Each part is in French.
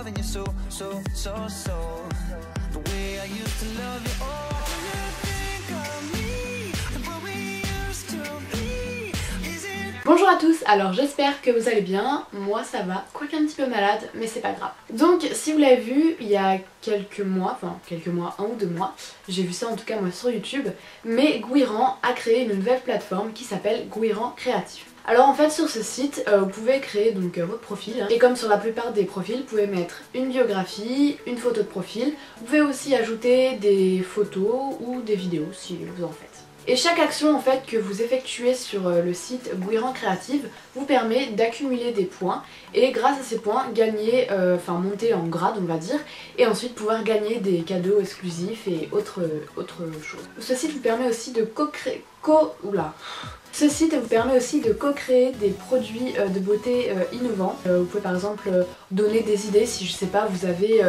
loving you so, so, so, so. The way I used to love you. Oh, you think of me, what we used to be. Is it... Bonjour à tous, alors j'espère que vous allez bien, moi ça va, quoique un petit peu malade, mais c'est pas grave. Donc si vous l'avez vu, il y a quelques mois, 1 ou 2 mois, j'ai vu ça en tout cas moi sur YouTube, mais Gouiran a créé une nouvelle plateforme qui s'appelle Gouiran Créatif. Alors en fait sur ce site, vous pouvez créer donc votre profil, hein, et comme sur la plupart des profils, vous pouvez mettre une biographie, une photo de profil, vous pouvez aussi ajouter des photos ou des vidéos si vous en faites. Et chaque action en fait que vous effectuez sur le site Gouiran Créative vous permet d'accumuler des points et grâce à ces points gagner, monter en grade on va dire, et ensuite pouvoir gagner des cadeaux exclusifs et autre chose. Ce site vous permet aussi de Ce site vous permet aussi de co-créer des produits de beauté innovants. Vous pouvez par exemple donner des idées si je sais pas, vous avez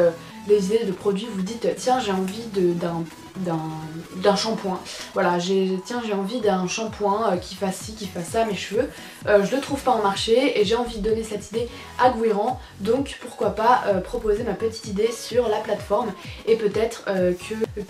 des idées de produits, vous dites tiens j'ai envie d'un shampoing. Voilà, j'ai envie d'un shampoing qui fasse ci, qui fasse ça à mes cheveux. Je le trouve pas en marché et j'ai envie de donner cette idée à Gouiran. Donc pourquoi pas proposer ma petite idée sur la plateforme et peut-être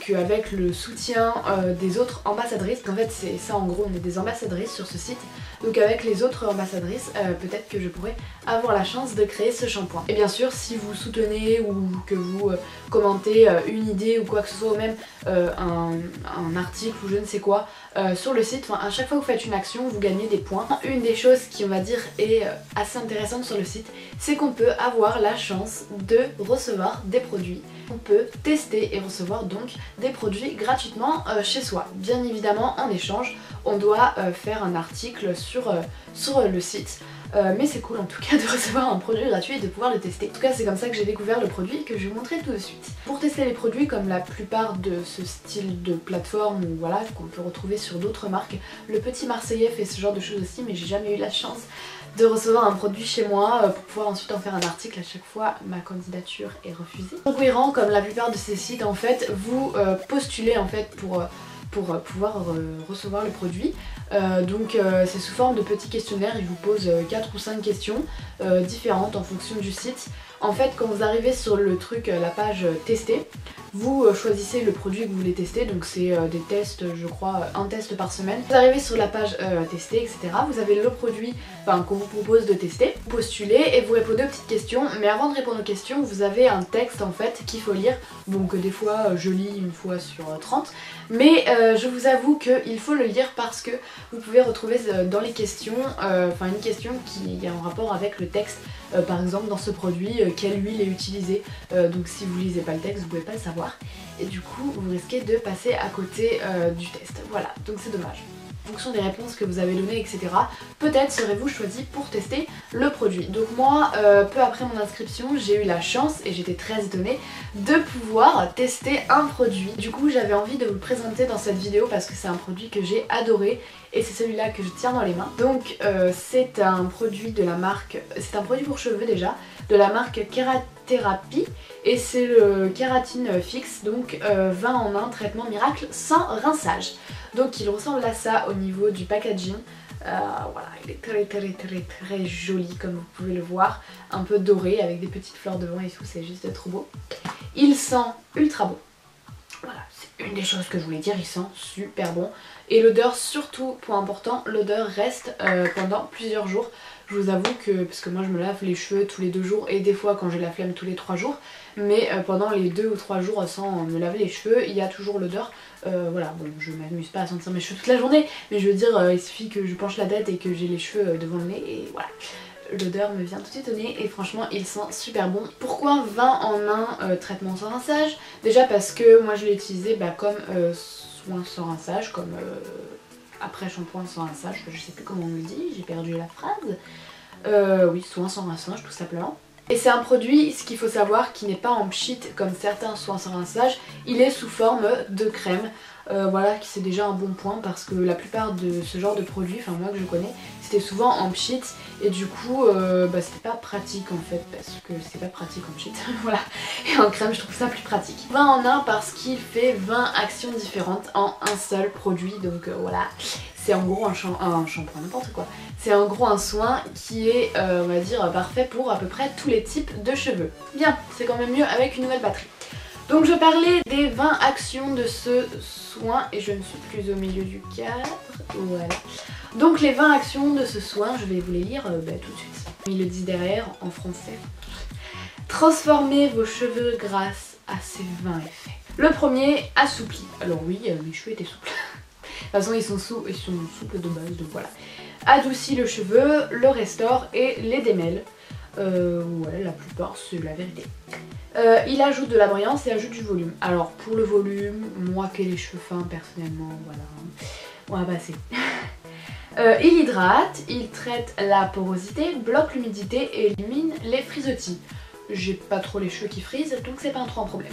qu'avec le soutien des autres ambassadrices, en fait c'est ça en gros, on est des ambassadrices sur ce site. Donc avec les autres ambassadrices, peut-être que je pourrais avoir la chance de créer ce shampoing. Et bien sûr si vous soutenez ou que vous commentez une idée ou quoi que ce soit, ou même un article ou je ne sais quoi sur le site, à chaque fois que vous faites une action vous gagnez des points. Une des choses qui on va dire est assez intéressante sur le site, c'est qu'on peut avoir la chance de recevoir des produits. On peut tester et recevoir donc des produits gratuitement chez soi. Bien évidemment en échange on doit faire un article sur le site. Mais c'est cool en tout cas de recevoir un produit gratuit et de pouvoir le tester. En tout cas c'est comme ça que j'ai découvert le produit et que je vais vous montrer tout de suite. Pour tester les produits, comme la plupart de ce style de plateforme ou voilà qu'on peut retrouver sur d'autres marques, le Petit Marseillais fait ce genre de choses aussi, mais j'ai jamais eu la chance de recevoir un produit chez moi pour pouvoir ensuite en faire un article. À chaque fois ma candidature est refusée. Sur Gouiran, comme la plupart de ces sites en fait, vous postulez en fait pour pouvoir recevoir le produit. Donc c'est sous forme de petits questionnaires, ils vous posent 4 ou 5 questions différentes en fonction du site. En fait quand vous arrivez sur le truc, la page tester, vous choisissez le produit que vous voulez tester, donc c'est des tests, je crois, un test par semaine. Vous arrivez sur la page tester, etc. Vous avez le produit qu'on vous propose de tester, vous postulez et vous répondez aux petites questions, mais avant de répondre aux questions, vous avez un texte en fait qu'il faut lire, donc des fois je lis une fois sur 30, mais je vous avoue qu'il faut le lire parce que vous pouvez retrouver dans les questions, une question qui est en rapport avec le texte, par exemple dans ce produit, quelle huile est utilisée, donc si vous lisez pas le texte vous pouvez pas le savoir et du coup vous risquez de passer à côté du test, voilà, donc c'est dommage. En fonction des réponses que vous avez données, etc., peut-être serez-vous choisi pour tester le produit. Donc moi, peu après mon inscription, j'ai eu la chance, et j'étais très étonnée, de pouvoir tester un produit. Du coup, j'avais envie de vous le présenter dans cette vidéo parce que c'est un produit que j'ai adoré, et c'est celui-là que je tiens dans les mains. Donc c'est un produit de la marque, c'est un produit pour cheveux déjà, de la marque Kerathérapie, et c'est le kératine fixe, donc 20 en 1 traitement miracle sans rinçage. Donc il ressemble à ça au niveau du packaging. Voilà, il est très joli comme vous pouvez le voir, un peu doré avec des petites fleurs devant et tout, c'est juste trop beau. Il sent ultra bon. Voilà, c'est une des choses que je voulais dire, il sent super bon. Et l'odeur, surtout, point important, l'odeur reste pendant plusieurs jours. Je vous avoue que, parce que moi je me lave les cheveux tous les 2 jours et des fois quand j'ai la flemme tous les 3 jours, mais pendant les 2 ou 3 jours sans me laver les cheveux, il y a toujours l'odeur. Voilà, bon, je m'amuse pas à sentir mes cheveux toute la journée, mais je veux dire, il suffit que je penche la tête et que j'ai les cheveux devant le nez et voilà. L'odeur me vient tout de suite au nez et franchement il sent super bon. Pourquoi 20 en 1 traitement sans rinçage? Déjà parce que moi je l'ai utilisé comme soin sans rinçage, comme après shampoing sans rinçage, je sais plus comment on le dit, j'ai perdu la phrase. Oui, soin sans rinçage tout simplement. Et c'est un produit, ce qu'il faut savoir, qui n'est pas en pchit comme certains soins sans rinçage, il est sous forme de crème. Voilà, c'est déjà un bon point parce que la plupart de ce genre de produits, enfin moi que je connais, c'était souvent en pchit et du coup c'était pas pratique en fait parce que c'est pas pratique en pchit, voilà. Et en crème je trouve ça plus pratique. 20 en 1 parce qu'il fait 20 actions différentes en un seul produit, donc voilà. c'est en gros un shampoing, n'importe quoi. C'est en gros un soin qui est, on va dire, parfait pour à peu près tous les types de cheveux. Bien, c'est quand même mieux avec une nouvelle batterie. Donc je parlais des 20 actions de ce soin et je ne suis plus au milieu du cadre. Voilà. Donc les 20 actions de ce soin, je vais vous les lire tout de suite. Ils le disent derrière en français. Transformez vos cheveux grâce à ces 20 effets. Le premier, assoupli. Alors oui, mes cheveux étaient souples. De toute façon, ils sont souples de base, donc voilà. Adoucit le cheveu, le restaure et les démêle. Ouais, la plupart, c'est la vérité. Il ajoute de la brillance et ajoute du volume. Alors pour le volume, moi qui ai les cheveux fins personnellement, voilà, on va passer. Il hydrate, il traite la porosité, bloque l'humidité et élimine les frisottis. J'ai pas trop les cheveux qui frisent, donc c'est pas trop un problème.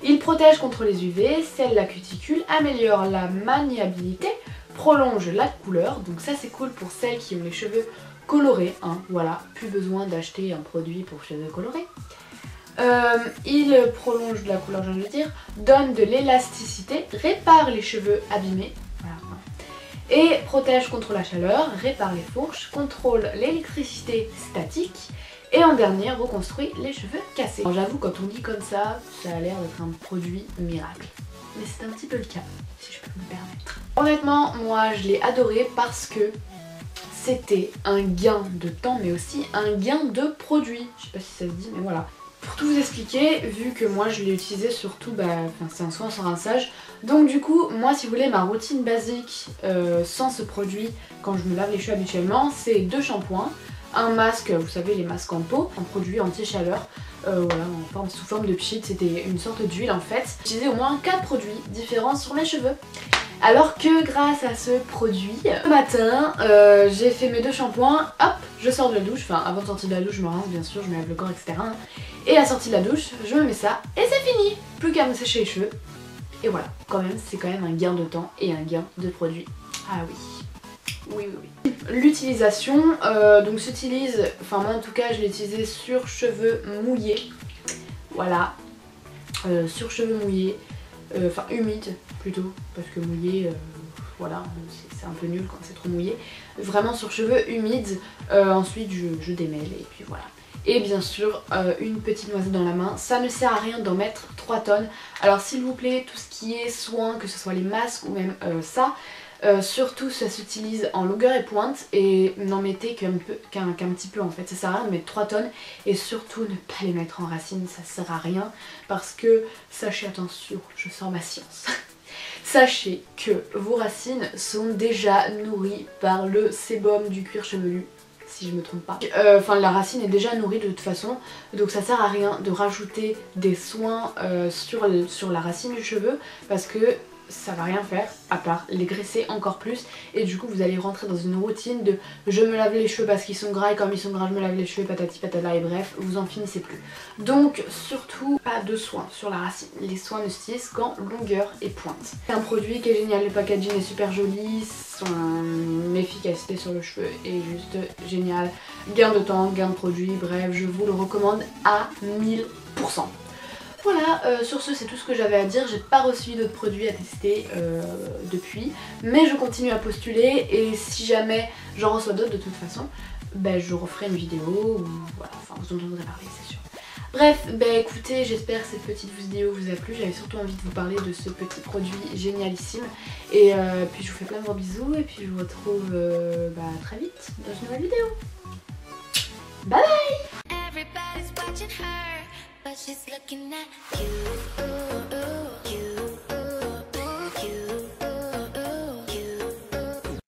Il protège contre les UV, scelle la cuticule, améliore la maniabilité, prolonge la couleur, donc ça c'est cool pour celles qui ont les cheveux colorés, hein, voilà, plus besoin d'acheter un produit pour cheveux colorés. Il prolonge de la couleur, je viens de le dire, donne de l'élasticité, répare les cheveux abîmés, voilà, et protège contre la chaleur, répare les fourches, contrôle l'électricité statique et en dernier reconstruit les cheveux cassés. J'avoue, quand on dit comme ça a l'air d'être un produit miracle. Mais c'est un petit peu le cas, si je peux me permettre. Honnêtement, moi je l'ai adoré parce que c'était un gain de temps mais aussi un gain de produit. Je sais pas si ça se dit mais voilà. Pour tout vous expliquer, vu que moi je l'ai utilisé surtout, c'est un soin sans rinçage. Donc du coup, moi si vous voulez ma routine basique sans ce produit quand je me lave les cheveux habituellement, c'est 2 shampoings, un masque, vous savez les masques en peau, un produit anti-chaleur, voilà, sous forme de pchit, c'était une sorte d'huile en fait. J'ai utilisé au moins 4 produits différents sur mes cheveux. Alors que grâce à ce produit, le matin, j'ai fait mes 2 shampoings, hop, je sors de la douche, enfin avant de sortir de la douche je me rince bien sûr, je me lave le corps etc. Et à la sortie de la douche, je me mets ça et c'est fini. Plus qu'à me sécher les cheveux. Et voilà, c'est quand même un gain de temps et un gain de produit. Ah oui. Oui, oui, oui. L'utilisation, donc s'utilise, enfin moi en tout cas je l'ai utilisé sur cheveux mouillés. Voilà, sur cheveux mouillés, enfin humides plutôt, parce que mouillé, voilà, c'est un peu nul quand c'est trop mouillé. Vraiment sur cheveux humides, ensuite je démêle et puis voilà. Et bien sûr une petite noisette dans la main, ça ne sert à rien d'en mettre 3 tonnes. Alors s'il vous plaît, tout ce qui est soin, que ce soit les masques ou même ça, surtout ça s'utilise en longueur et pointe et n'en mettez qu'un petit peu en fait. Ça sert à rien de mettre 3 tonnes et surtout ne pas les mettre en racines, ça sert à rien parce que, sachez attention, je sors ma science. Sachez que vos racines sont déjà nourries par le sébum du cuir chevelu, si je me trompe pas. Enfin la racine est déjà nourrie de toute façon, donc ça sert à rien de rajouter des soins sur la racine du cheveu parce que ça va rien faire à part les graisser encore plus et du coup vous allez rentrer dans une routine de je me lave les cheveux parce qu'ils sont gras et comme ils sont gras je me lave les cheveux patati patala et bref vous en finissez plus. Donc surtout pas de soins sur la racine, les soins ne s'utilisent qu'en longueur et pointe. C'est un produit qui est génial, le packaging est super joli, son efficacité sur le cheveu est juste géniale, gain de temps, gain de produit, bref je vous le recommande à 1000%. Voilà, sur ce c'est tout ce que j'avais à dire, j'ai pas reçu d'autres produits à tester depuis, mais je continue à postuler et si jamais j'en reçois d'autres de toute façon, je referai une vidéo ou voilà, enfin vous en entendrez parler c'est sûr. Bref, écoutez, j'espère que cette petite vidéo vous a plu, j'avais surtout envie de vous parler de ce petit produit génialissime et puis je vous fais plein de gros bisous et puis je vous retrouve très vite dans une nouvelle vidéo. Bye bye. Everybody's watching her, but she's looking at you.